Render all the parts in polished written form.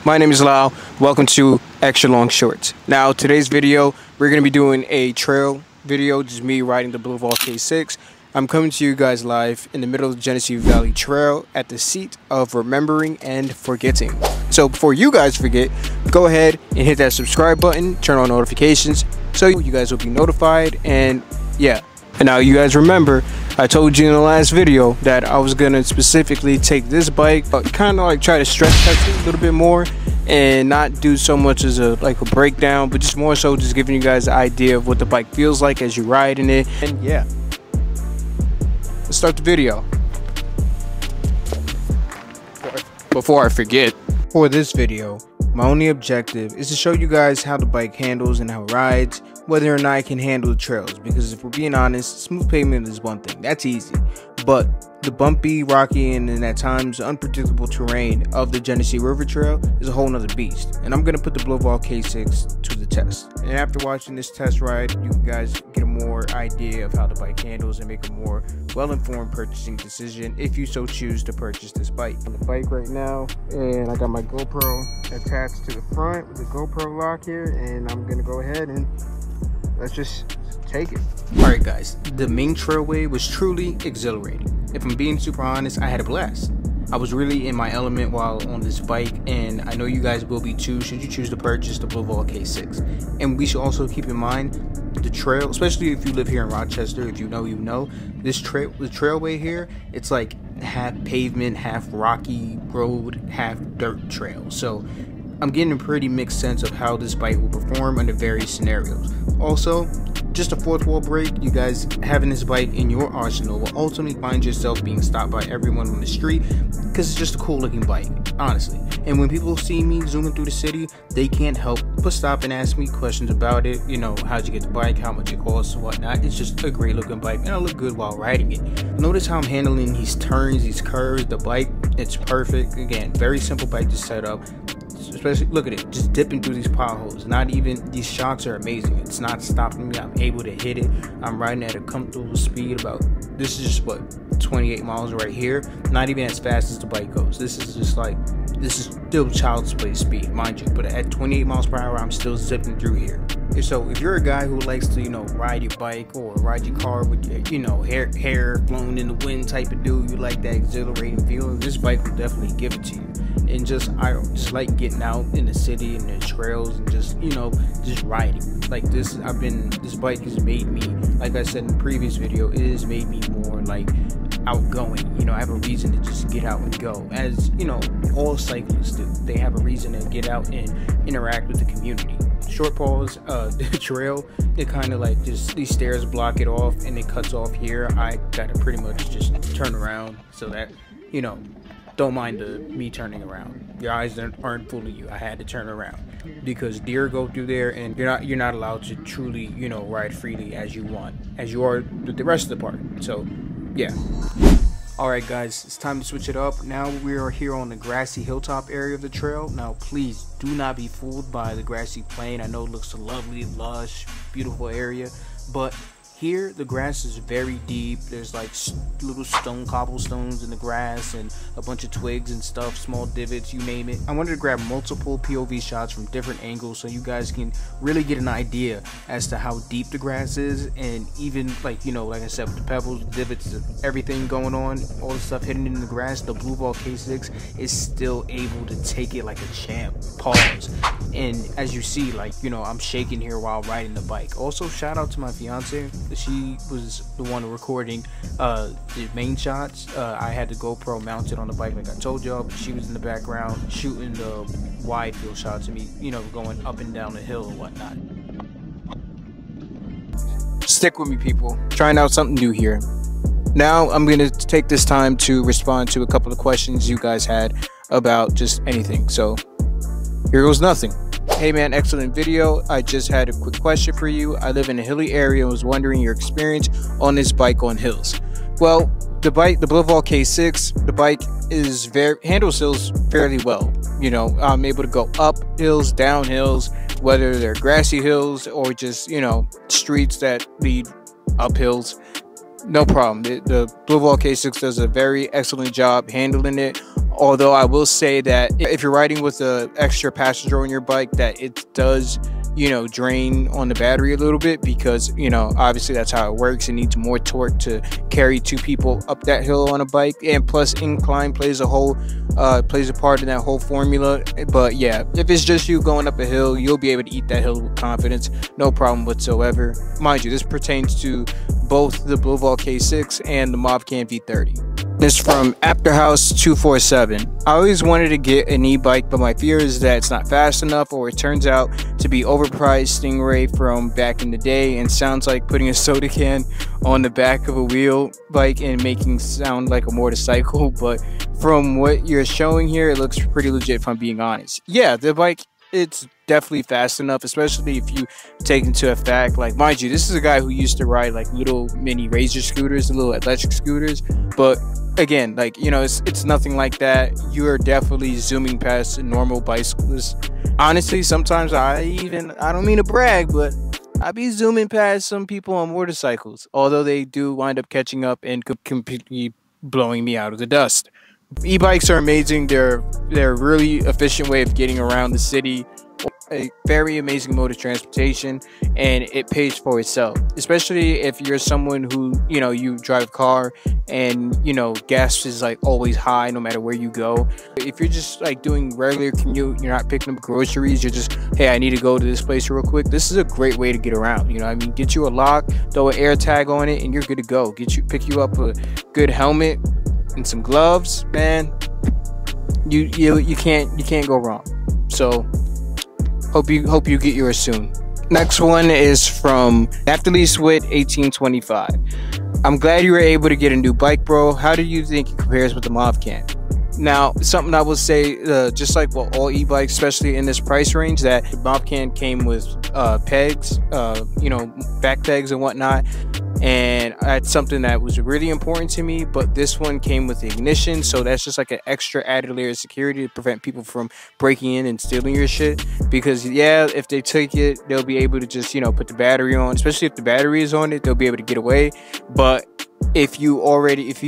My name is Lau. Welcome to Extra Long Shorts. Now, today's video, we're going to be doing a trail video, just me riding the Bluvall K6. I'm coming to you guys live in the middle of the Genesee Valley Trail at the seat of remembering and forgetting. So before you guys forget, go ahead and hit that subscribe button, turn on notifications so you guys will be notified. And yeah, and now you guys remember, I told you in the last video that I was gonna specifically take this bike, kind of like try to stress test it a little bit more and not do so much as a breakdown, but just more so just giving you guys an idea of what the bike feels like as you ride in it. And yeah, let's start the video. Before I forget, for this video, my only objective is to show you guys how the bike handles and how it rides, whether or not it can handle the trails, because if we're being honest, smooth pavement is one thing, that's easy, but the bumpy, rocky, and at times unpredictable terrain of the Genesee River Trail is a whole nother beast, and I'm going to put the Bluvall K6 to the test. And after watching this test ride, you guys get a more idea of how the bike handles and make a more well-informed purchasing decision if you so choose to purchase this bike. On the bike right now, and I got my GoPro attached to the front with the GoPro lock here, and I'm going to go ahead and let's just take it. Alright guys, the main trailway was truly exhilarating. If I'm being super honest, I had a blast. I was really in my element while on this bike, and I know you guys will be too should you choose to purchase the Bluvall K6. And we should also keep in mind the trail, especially if you live here in Rochester, if you know, you know, this trail, the trailway here, it's like half pavement, half rocky road, half dirt trail. So I'm getting a pretty mixed sense of how this bike will perform under various scenarios. Also, just a fourth wall break, you guys having this bike in your arsenal will ultimately find yourself being stopped by everyone on the street because it's just a cool looking bike, honestly. And when people see me zooming through the city, they can't help but stop and ask me questions about it. You know, how'd you get the bike, how much it costs, and whatnot. It's just a great looking bike, and I look good while riding it. Notice how I'm handling these turns, these curves, the bike, it's perfect. Again, very simple bike to set up. Especially, look at it, just dipping through these potholes. Not even, these shocks are amazing. It's not stopping me. I'm able to hit it. I'm riding at a comfortable speed. About, this is just what, 28 miles right here. Not even as fast as the bike goes. This is just like, this is still child's play speed, mind you. But at 28 miles per hour, I'm still zipping through here. So if you're a guy who likes to, you know, ride your bike or ride your car with your, you know, hair blown in the wind type of dude, you like that exhilarating feeling, this bike will definitely give it to you. And I just like getting out in the city and the trails and just, you know, just riding like this. This bike has made me, like I said in the previous video, it has made me more like outgoing. You know, I have a reason to just get out and go, as you know, all cyclists do. They have a reason to get out and interact with the community. Short pause, the trail, it kind of like just these stairs block it off and it cuts off here. I gotta pretty much just turn around so that, you know, don't mind me turning around. Your eyes aren't fooling you. I had to turn around because deer go through there, and you're not allowed to truly, you know, ride freely as you want, as you are with the rest of the park. So yeah. Alright guys, it's time to switch it up. Now we are here on the Grassy Hilltop area of the trail. Now please do not be fooled by the grassy plain. I know it looks a lovely, lush, beautiful area, but here the grass is very deep. There's like little stone cobblestones in the grass and a bunch of twigs and stuff, small divots, you name it. I wanted to grab multiple POV shots from different angles so you guys can really get an idea as to how deep the grass is, and even like, you know, like I said, with the pebbles, divots, everything going on, all the stuff hidden in the grass, the Bluvall K6 is still able to take it like a champ. Pause. And as you see, like, you know, I'm shaking here while riding the bike. Also, shout out to my fiance. She was the one recording the main shots. I had the GoPro mounted on the bike like I told y'all, but she was in the background shooting the wide field shots of me, you know, going up and down the hill and whatnot. Stick with me, people. Trying out something new here. Now I'm going to take this time to respond to a couple of questions you guys had about just anything. So here goes nothing. Hey man, excellent video. I just had a quick question for you. I live in a hilly area and was wondering your experience on this bike on hills. Well, the Bluvall K6, the bike handles hills fairly well. You know, I'm able to go up hills, down hills, whether they're grassy hills or just, you know, streets that lead up hills. No problem. The Bluvall K6 does a very excellent job handling it. Although I will say that if you're riding with an extra passenger on your bike, that it does, you know, drain on the battery a little bit, because, you know, obviously that's how it works. It needs more torque to carry 2 people up that hill on a bike, and plus incline plays a part in that whole formula. But yeah, if it's just you going up a hill, you'll be able to eat that hill with confidence, no problem whatsoever. Mind you, this pertains to both the Bluvall K6 and the Mopcan V30. This from Afterhouse 247. I always wanted to get an e-bike, but my fear is that it's not fast enough, or it turns out to be overpriced Stingray from back in the day, and sounds like putting a soda can on the back of a wheel bike and making sound like a motorcycle. But from what you're showing here, it looks pretty legit, if I'm being honest. Yeah, the bike, it's definitely fast enough, especially if you take into effect, like, mind you, this is a guy who used to ride like little mini razor scooters, little electric scooters, but again, like, you know, it's nothing like that. You are definitely zooming past normal bicyclists. Honestly, sometimes I don't mean to brag, but I be zooming past some people on motorcycles, although they do wind up catching up and completely blowing me out of the dust. E-bikes are amazing. They're a really efficient way of getting around the city, a very amazing mode of transportation, and it pays for itself, especially if you're someone who, you know, you drive a car and, you know, gas is like always high no matter where you go. If you're just like doing regular commute, you're not picking up groceries, you're just, hey, I need to go to this place real quick, this is a great way to get around. You know what I mean? Get you a lock, throw an air tag on it, and you're good to go. Pick you up a good helmet and some gloves, man. You can't go wrong. So hope you get yours soon. Next one is from Naphtali Swit 1825. I'm glad you were able to get a new bike, bro. How do you think it compares with the Mopcan? Now, something I will say, just like with all e-bikes, especially in this price range, that the Mopcan came with pegs, you know, back pegs and whatnot, and that's something that was really important to me. But this one came with the ignition, so that's just like an extra added layer of security to prevent people from breaking in and stealing your shit. Because yeah, if they take it, they'll be able to just, you know, put the battery on. Especially if the battery is on it, they'll be able to get away. But if you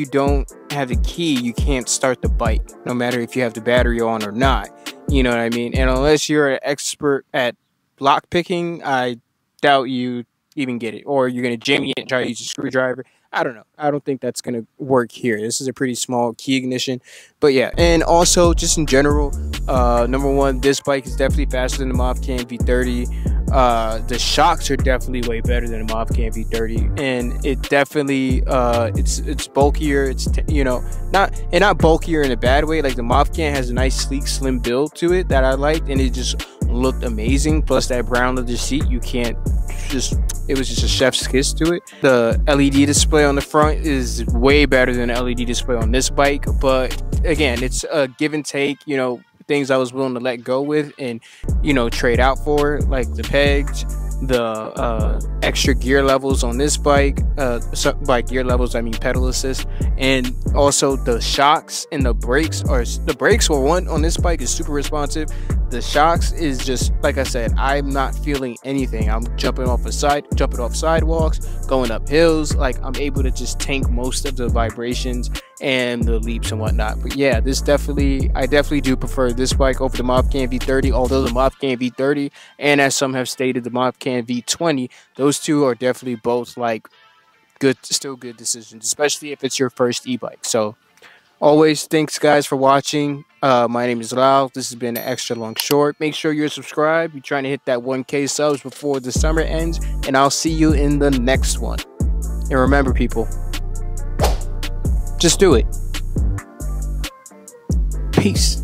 don't have the key, you can't start the bike, no matter if you have the battery on or not. You know what I mean? And unless you're an expert at lock picking, I doubt you even get it, or you're gonna jam it and try to use a screwdriver. I don't know. I don't think that's gonna work here. This is a pretty small key ignition. But yeah, and also just in general, number one, this bike is definitely faster than the Mopcan V30. The shocks are definitely way better than the Mopcan V30, and it definitely it's bulkier. It's you know, not bulkier in a bad way. Like the Mopcan has a nice sleek slim build to it that I liked, and it just looked amazing. Plus that brown leather seat, it was just a chef's kiss to it. The LED display on the front is way better than the LED display on this bike, but again, it's a give and take, you know, things I was willing to let go with and, you know, trade out for, like the pegs, the extra gear levels on this bike. By gear levels, I mean pedal assist, and also the shocks and the brakes. The brakes for one on this bike is super responsive. The shocks is just, like I said, I'm not feeling anything. I'm jumping off sidewalks, going up hills. Like, I'm able to just tank most of the vibrations and the leaps and whatnot. But yeah, I definitely do prefer this bike over the Mopcan V30, although the Mopcan V30, and as some have stated, the Mopcan V20, those two are definitely both like still good decisions, especially if it's your first e-bike. So always, thanks guys for watching. My name is Lau. This has been an extra long short. Make sure you're subscribed. We're trying to hit that 1K subs before the summer ends, and I'll see you in the next one. And remember, people, just do it. Peace.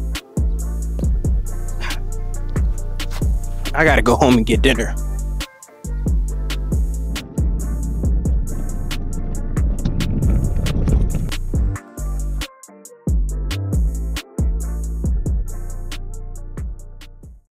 I gotta go home and get dinner.